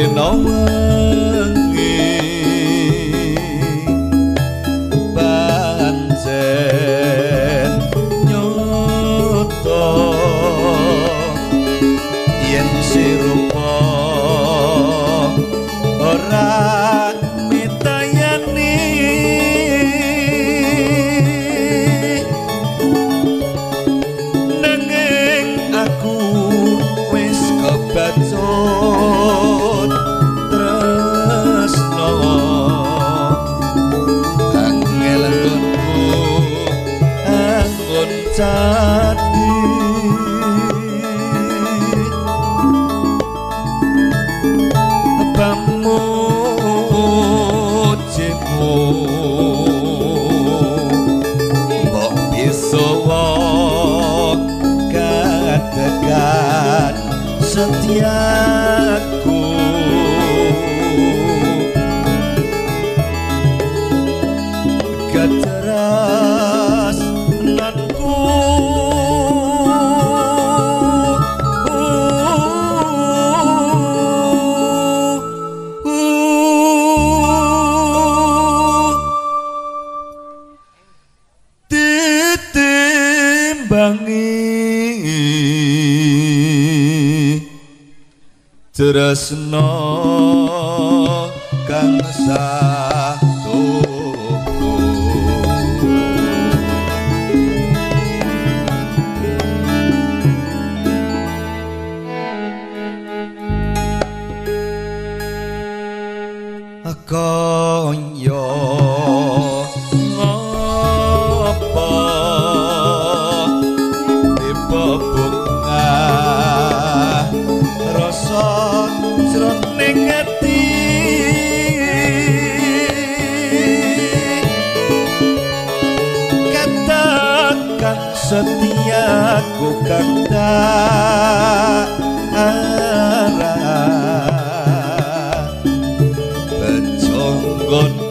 dina wengi pancen nyoto yen sirupa ora mitayani nanging aku wis kebacut tresno angel nggonku anggon cadi pamujimu mbok bisa katakan setiaku keteras nanku tresno kang satuku kaya ngapa dibebungah rasa jroning ati katakan setiaku kang tak arah bejo nggon